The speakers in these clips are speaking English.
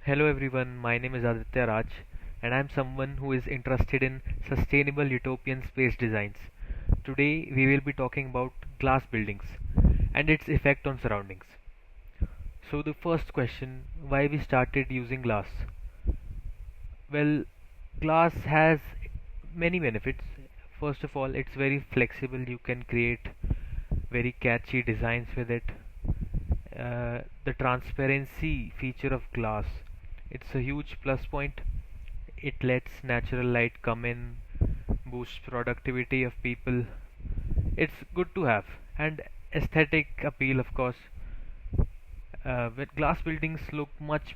Hello everyone, my name is Aditya Raj and I am someone who is interested in sustainable utopian space designs. Today we will be talking about glass buildings and its effect on surroundings. So the first question, why we started using glass? Well, glass has many benefits. First of all, it's very flexible. You can create very catchy designs with it. The transparency feature of glass, it's a huge plus point. It lets natural light come in, boosts productivity of people. It's good to have, and aesthetic appeal, of course. With glass buildings look much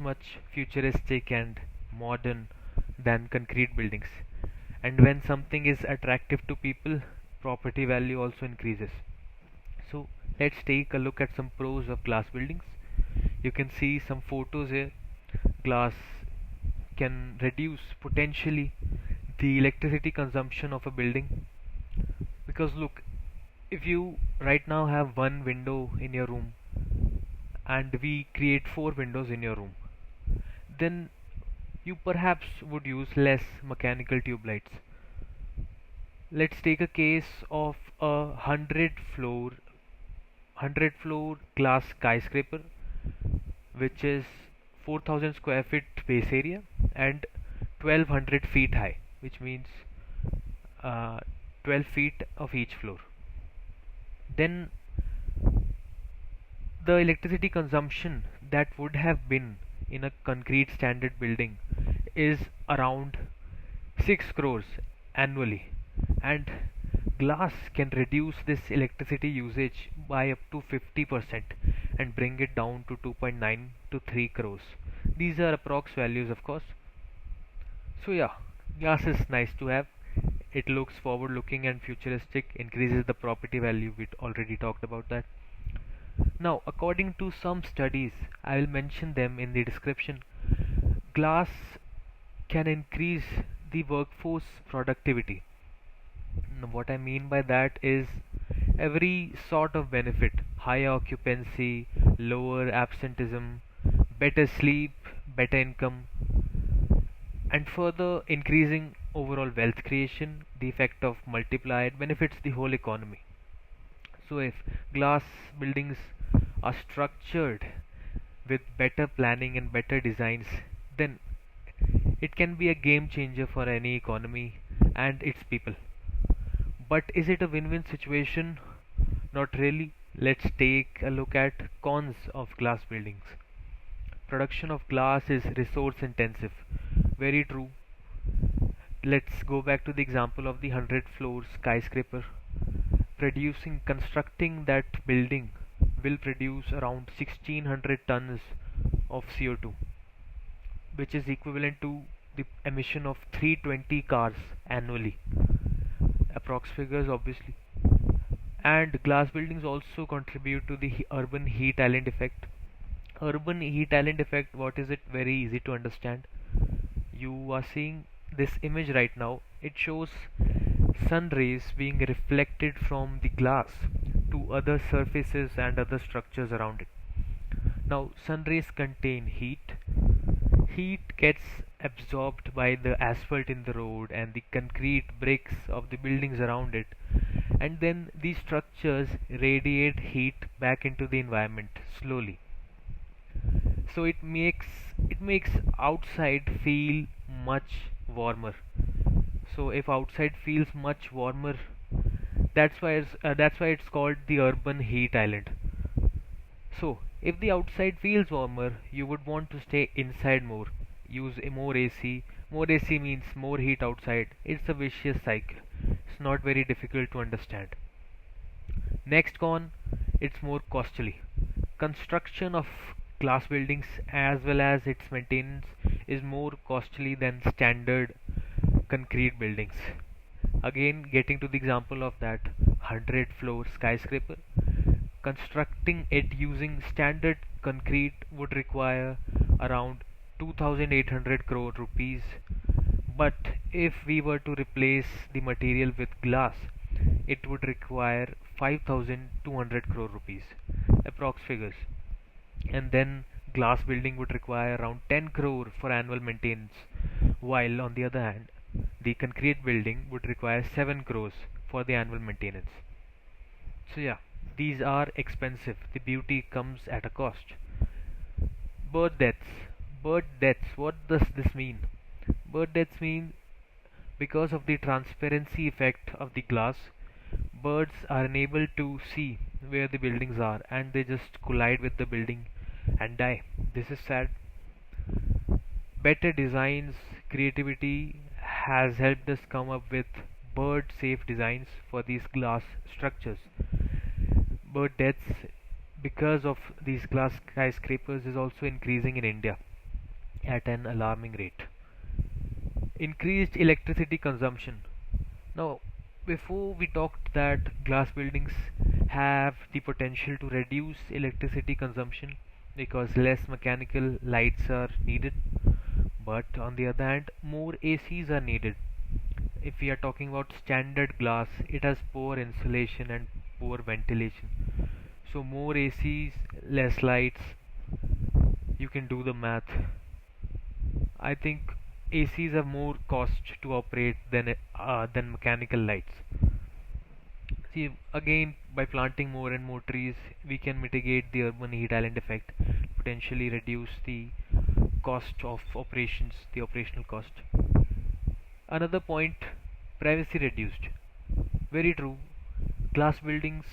futuristic and modern than concrete buildings. And when something is attractive to people, property value also increases. So let's take a look at some pros of glass buildings. You can see some photos here. Glass can reduce potentially the electricity consumption of a building, because look, if you right now have one window in your room and we create four windows in your room, then you perhaps would use less mechanical tube lights. Let's take a case of a 100 floor glass skyscraper, which is 4,000 square feet base area and 1200 feet high, which means 12 feet of each floor. Then the electricity consumption that would have been in a concrete standard building is around 6 crores annually, and glass can reduce this electricity usage by up to 50% and bring it down to 2.9 to 3 crores. These are approx values, of course. So yeah, glass is nice to have. It looks forward looking and futuristic, increases the property value. We already talked about that. Now, according to some studies, I will mention them in the description, glass can increase the workforce productivity. Now, what I mean by that is every sort of benefit: higher occupancy, lower absenteeism, better sleep, better income, and further increasing overall wealth creation. The effect of multiplier benefits the whole economy. So if glass buildings are structured with better planning and better designs, then it can be a game changer for any economy and its people. But is it a win-win situation? Not really. Let's take a look at cons of glass buildings. Production of glass is resource intensive. Very true. Let's go back to the example of the 100 floor skyscraper. Constructing that building will produce around 1600 tons of CO2, which is equivalent to the emission of 320 cars annually. Approx figures, obviously. And glass buildings also contribute to the urban heat island effect. Urban heat island effect, what is it? Very easy to understand. You are seeing this image right now. It shows sun rays being reflected from the glass to other surfaces and other structures around it. Now, sun rays contain heat. Heat gets absorbed by the asphalt in the road and the concrete bricks of the buildings around it, and then these structures radiate heat back into the environment slowly. So it makes outside feel much warmer. So if outside feels much warmer, that's why it's called the urban heat island. So if the outside feels warmer, you would want to stay inside more, use more AC. More AC means more heat outside. It's a vicious cycle. It's not very difficult to understand. Next con, it's more costly. Construction of glass buildings as well as its maintenance is more costly than standard concrete buildings. Again, getting to the example of that 100 floor skyscraper, constructing it using standard concrete would require around 2800 crore rupees. But if we were to replace the material with glass, it would require 5200 crore rupees. Approx figures. And then glass building would require around 10 crore for annual maintenance, while on the other hand, the concrete building would require 7 crores for the annual maintenance. So yeah, these are expensive. The beauty comes at a cost. Bird deaths. Bird deaths. What does this mean? Bird deaths mean because of the transparency effect of the glass, birds are unable to see where the buildings are and they just collide with the building and die. This is sad. Better designs, creativity has helped us come up with bird safe designs for these glass structures. Bird deaths because of these glass skyscrapers is also increasing in India at an alarming rate. Increased electricity consumption. Now, before we talked that glass buildings have the potential to reduce electricity consumption because less mechanical lights are needed, but on the other hand, more ACs are needed. If we are talking about standard glass, it has poor insulation and poor ventilation. So, more ACs, less lights, you can do the math. I think ACs have more cost to operate than mechanical lights. See, again, by planting more and more trees, we can mitigate the urban heat island effect, potentially reduce the cost of operations, the operational cost. Another point, privacy reduced. Very true. Glass buildings,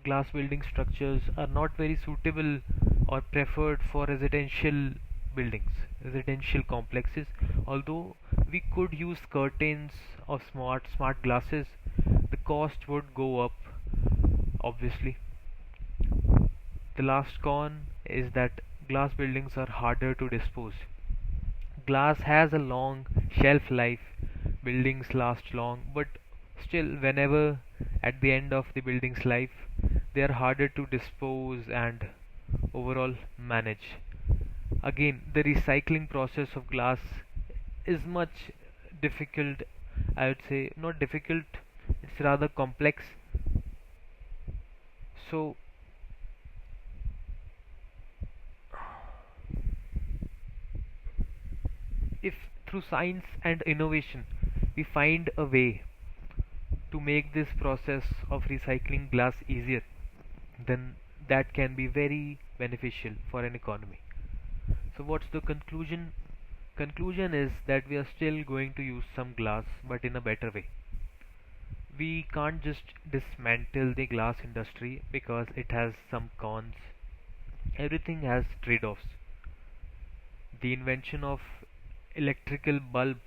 glass building structures are not very suitable or preferred for buildings, residential complexes. Although we could use curtains or smart glasses, the cost would go up obviously. The last con is that glass buildings are harder to dispose. Glass has a long shelf life, buildings last long, but still, whenever at the end of the building's life, they are harder to dispose and overall manage. Again, the recycling process of glass is much difficult. I would say not difficult, it's rather complex. So, if through science and innovation we find a way to make this process of recycling glass easier, then that can be very beneficial for an economy. So, what's the conclusion? Conclusion is that we are still going to use some glass, but in a better way. We can't just dismantle the glass industry because it has some cons. Everything has trade-offs. The invention of electrical bulb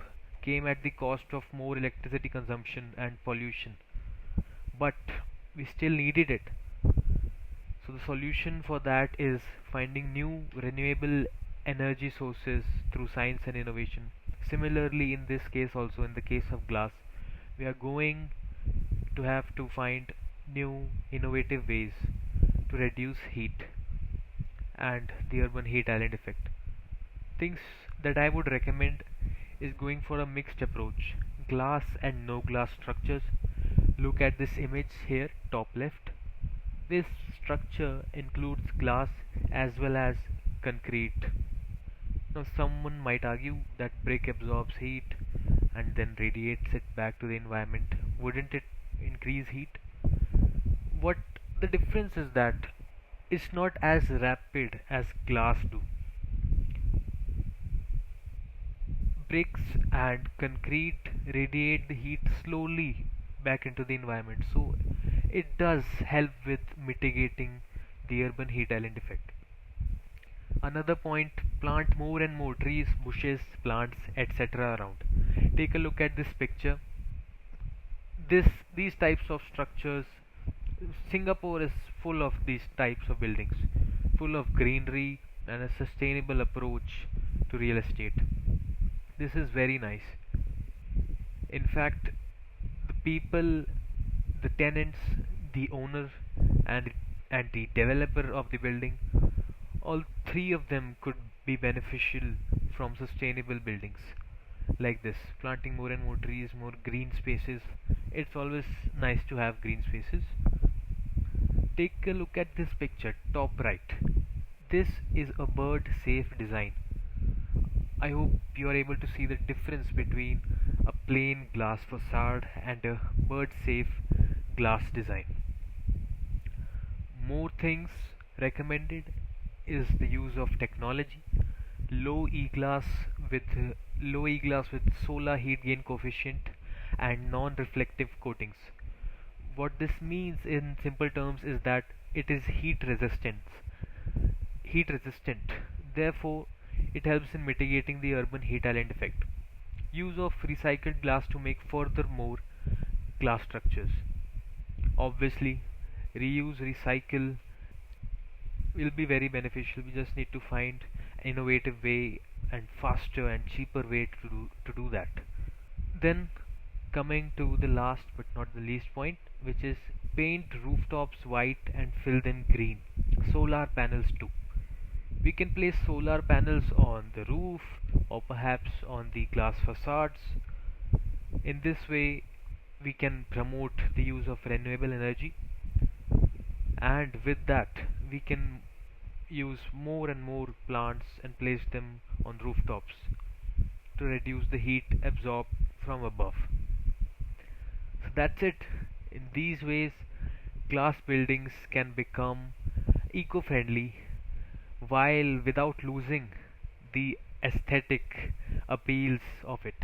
came at the cost of more electricity consumption and pollution, but we still needed it. So the solution for that is finding new renewable energy sources through science and innovation. Similarly, in this case also, in the case of glass, we are going to have to find new innovative ways to reduce heat and the urban heat island effect. Things that I would recommend is going for a mixed approach, glass and no glass structures. Look at this image here, top left. This structure includes glass as well as concrete. Now, someone might argue that brick absorbs heat and then radiates it back to the environment. Wouldn't it increase heat? What the difference is that it's not as rapid as glass do. Bricks and concrete radiate the heat slowly back into the environment, so it does help with mitigating the urban heat island effect. Another point, plant more and more trees, bushes, plants, etc. around. Take a look at this picture. This these types of structures, Singapore is full of these types of buildings, full of greenery and a sustainable approach to real estate. This is very nice. In fact, the people, the tenants, the owner, and the developer of the building, all three of them could be beneficial from sustainable buildings like this. Planting more and more trees, more green spaces. It's always nice to have green spaces. Take a look at this picture, top right. This is a bird safe design. I hope you are able to see the difference between a plain glass facade and a bird safe glass design. More things recommended is the use of technology. Low E-glass with low E-glass with solar heat gain coefficient and non-reflective coatings. What this means in simple terms is that it is heat resistant. Therefore, it helps in mitigating the urban heat island effect. Use of recycled glass to make further more glass structures. Obviously, reuse, recycle will be very beneficial. We just need to find an innovative way and faster and cheaper way to do that. Then coming to the last but not the least point, which is paint rooftops white and fill them green. Solar panels too. We can place solar panels on the roof or perhaps on the glass facades. In this way, we can promote the use of renewable energy, and with that, we can use more and more plants and place them on rooftops to reduce the heat absorbed from above. So that's it. In these ways, glass buildings can become eco-friendly while without losing the aesthetic appeals of it.